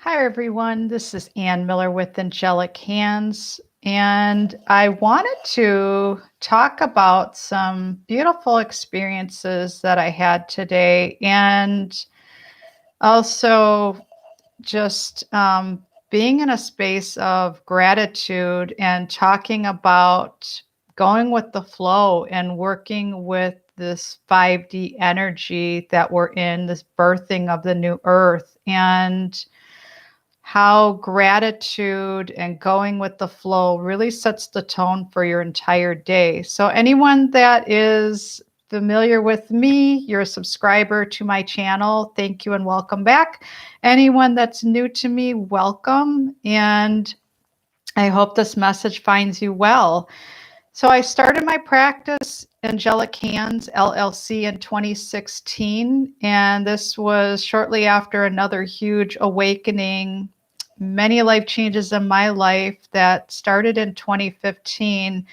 Hi, everyone. This is Ann Miller with Angelic Hands, and I wanted to talk about some beautiful experiences that I had today, and also just being in a space of gratitude and talking about going with the flow and working with this 5D energy that we're in, this birthing of the new earth. And how gratitude and going with the flow really sets the tone for your entire day. So, anyone that is familiar with me, you're a subscriber to my channel, thank you and welcome back. Anyone that's new to me, welcome. And I hope this message finds you well. So, I started my practice, Angelic Hands LLC, in 2016. And this was shortly after another huge awakening, many life changes in my life that started in 2015.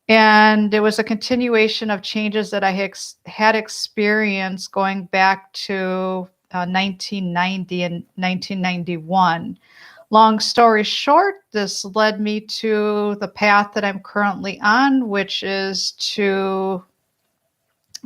And it was a continuation of changes that I had experienced going back to 1990 and 1991. Long story short, this led me to the path that I'm currently on, which is to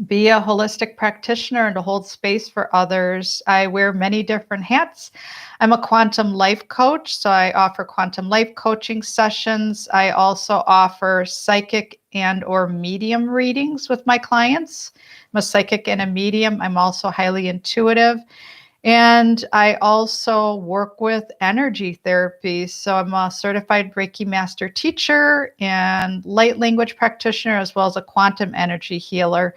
be a holistic practitioner and to hold space for others. I wear many different hats. I'm a quantum life coach, so I offer quantum life coaching sessions. I also offer psychic and or medium readings with my clients. I'm a psychic and a medium. I'm also highly intuitive. And I also work with energy therapy. So I'm a certified Reiki master teacher and light language practitioner, as well as a quantum energy healer.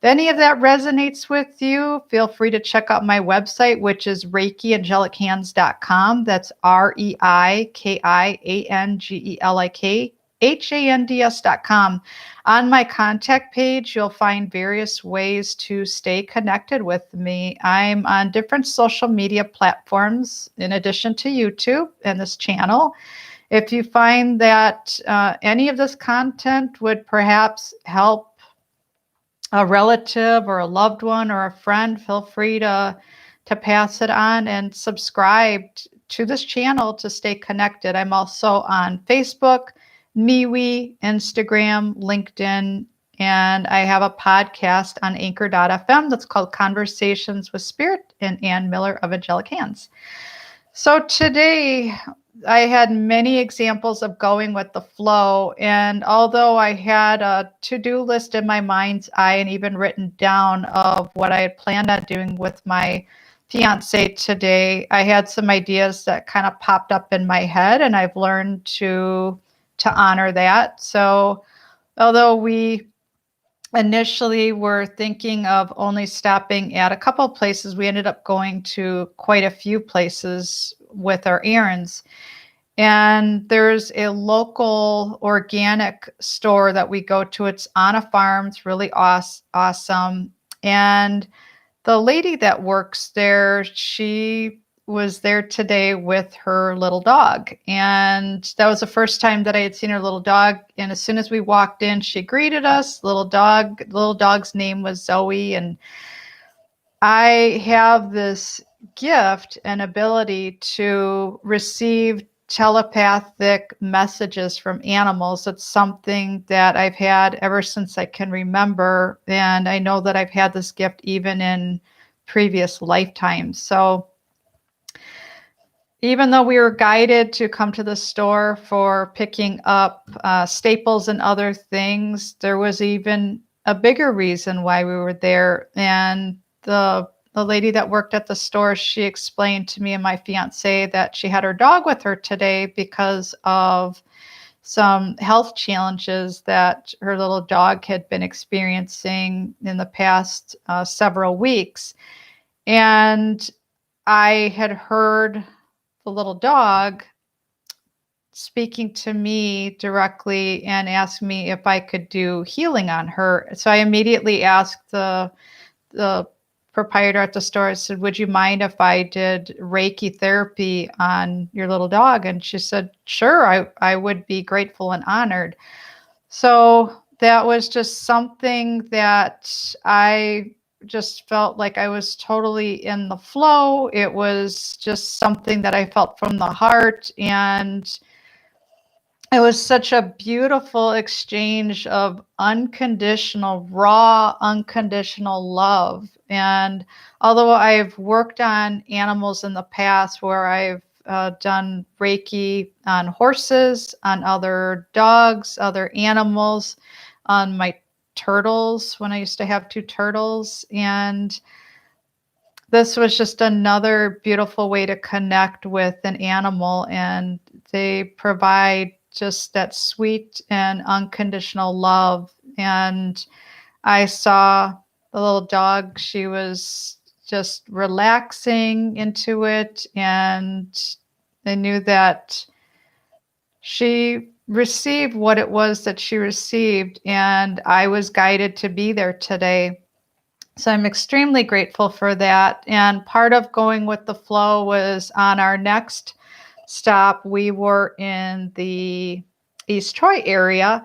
If any of that resonates with you, feel free to check out my website, which is ReikiAngelicHands.com. That's ReikiAngelicHands.com. On my contact page, you'll find various ways to stay connected with me. I'm on different social media platforms in addition to YouTube and this channel. If you find that any of this content would perhaps help a relative or a loved one or a friend, feel free to pass it on and subscribe to this channel to stay connected. I'm also on Facebook, MeWe, Instagram, LinkedIn, and I have a podcast on Anchor.fm that's called Conversations with Spirit and Ann Miller of Angelic Hands. So today I had many examples of going with the flow. And although I had a to-do list in my mind's eye and even written down of what I had planned on doing with my fiance today, I had some ideas that kind of popped up in my head, and I've learned to honor that. So although we initially were thinking of only stopping at a couple of places, we ended up going to quite a few places with our errands. And there's a local organic store that we go to. It's on a farm. It's really awesome. And the lady that works there, she was there today with her little dog. And that was the first time that I had seen her little dog. And as soon as we walked in, she greeted us. Little dog's name was Zoe. And I have this gift and ability to receive telepathic messages from animals. It's something that I've had ever since I can remember. And I know that I've had this gift even in previous lifetimes. So even though we were guided to come to the store for picking up staples and other things, there was even a bigger reason why we were there. And the lady that worked at the store, she explained to me and my fiance that she had her dog with her today because of some health challenges that her little dog had been experiencing in the past several weeks. And I had heard the little dog speaking to me directly and asked me if I could do healing on her. So I immediately asked the proprietor at the store, I said, would you mind if I did Reiki therapy on your little dog? And she said, sure, I would be grateful and honored. So that was just something that I just felt like I was totally in the flow. It was just something that I felt from the heart. And it was such a beautiful exchange of unconditional, raw, unconditional love. And although I've worked on animals in the past where I've done Reiki on horses, on other dogs, other animals, on my turtles when I used to have two turtles. And this was just another beautiful way to connect with an animal. And they provide just that sweet and unconditional love. And I saw the little dog, she was just relaxing into it. And I knew that she received what it was that she received. And I was guided to be there today. So I'm extremely grateful for that. And part of going with the flow was on our next stop, we were in the East Troy area,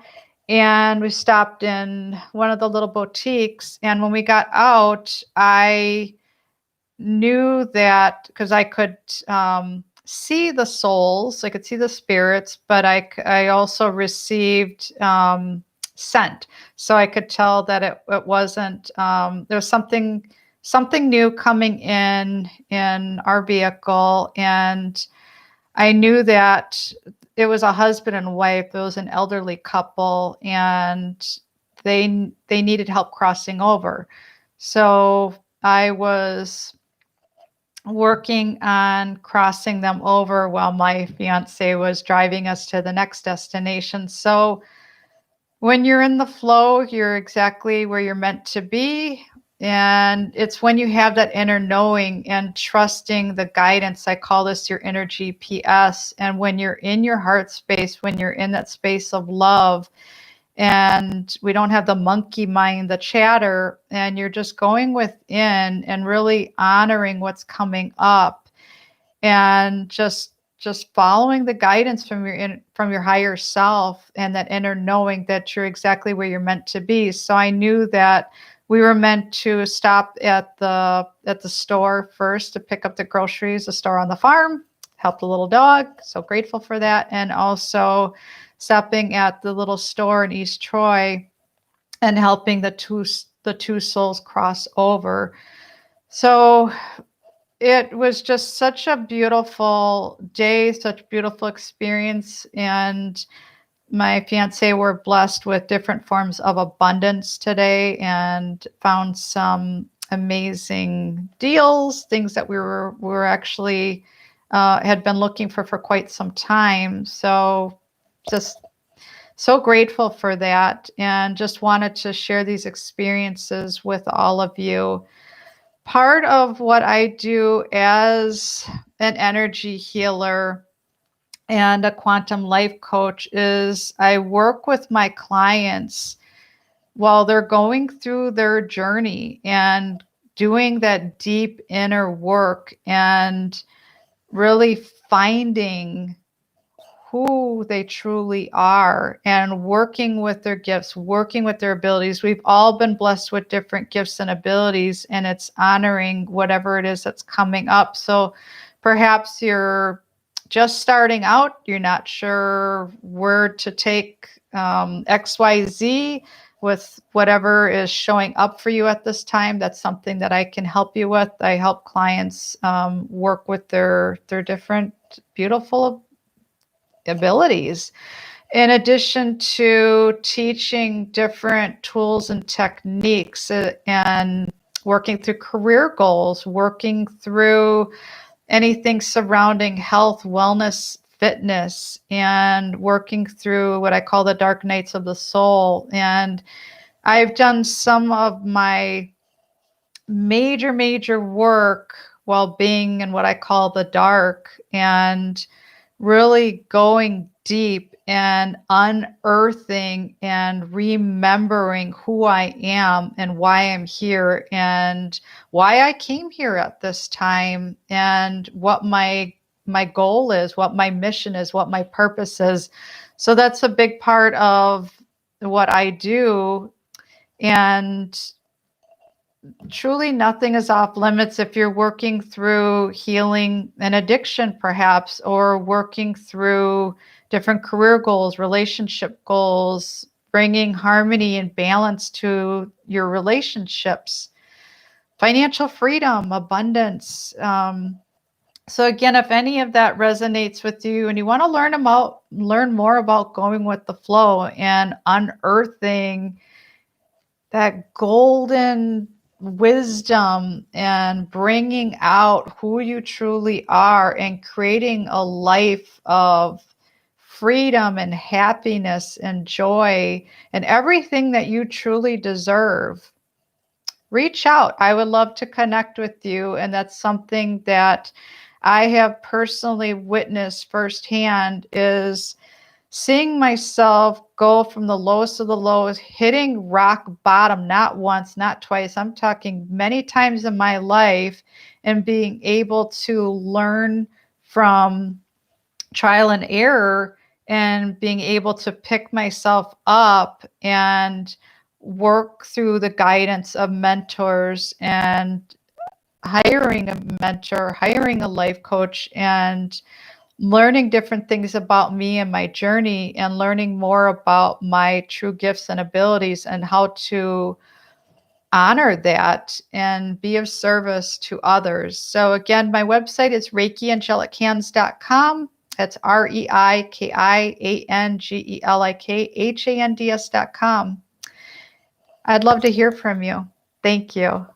and we stopped in one of the little boutiques. And when we got out, I knew that because I could see the souls, I could see the spirits, but I also received scent. So I could tell that it wasn't, there was something new coming in our vehicle. And I knew that it was a husband and wife. It was an elderly couple, and they needed help crossing over. So I was working on crossing them over while my fiance was driving us to the next destination. So when you're in the flow, you're exactly where you're meant to be. And it's when you have that inner knowing and trusting the guidance. I call this your inner GPS. And when you're in your heart space, when you're in that space of love, and we don't have the monkey mind, the chatter, and you're just going within and really honoring what's coming up, and just following the guidance from your higher self, and that inner knowing that you're exactly where you're meant to be. So I knew that we were meant to stop at the store first to pick up the groceries, the store on the farm, help the little dog. So grateful for that. And also stopping at the little store in East Troy and helping the two souls cross over. So it was just such a beautiful day, such beautiful experience. And my fiance were blessed with different forms of abundance today, and found some amazing deals, things that we were actually had been looking for quite some time. So just so grateful for that, and just wanted to share these experiences with all of you. Part of what I do as an energy healer and a quantum life coach is I work with my clients while they're going through their journey and doing that deep inner work and really finding who they truly are, and working with their gifts, working with their abilities. We've all been blessed with different gifts and abilities, and it's honoring whatever it is that's coming up. So perhaps you're just starting out, you're not sure where to take XYZ with whatever is showing up for you at this time. That's something that I can help you with. I help clients work with their different beautiful abilities, in addition to teaching different tools and techniques, and working through career goals, working through anything surrounding health, wellness, fitness, and working through what I call the dark nights of the soul. And I've done some of my major work while being in what I call the dark, and really going deep and unearthing and remembering who I am and why I'm here and why I came here at this time, and what my goal is, what my mission is, what my purpose is. So that's a big part of what I do. And truly nothing is off limits if you're working through healing an addiction, perhaps, or working through different career goals, relationship goals, bringing harmony and balance to your relationships, financial freedom, abundance. So again, if any of that resonates with you and you want to learn more about going with the flow and unearthing that golden wisdom and bringing out who you truly are and creating a life of freedom and happiness and joy and everything that you truly deserve, reach out. I would love to connect with you. And that's something that I have personally witnessed firsthand, is seeing myself go from the lowest of the lowest, hitting rock bottom, not once, not twice. I'm talking many times in my life, and being able to learn from trial and error and being able to pick myself up and work through the guidance of mentors and hiring a mentor, hiring a life coach, and learning different things about me and my journey, and learning more about my true gifts and abilities and how to honor that and be of service to others. So again, my website is reikiangelichaNds.com. That's ReikiAngelichaNds.com. I'd love to hear from you. Thank you.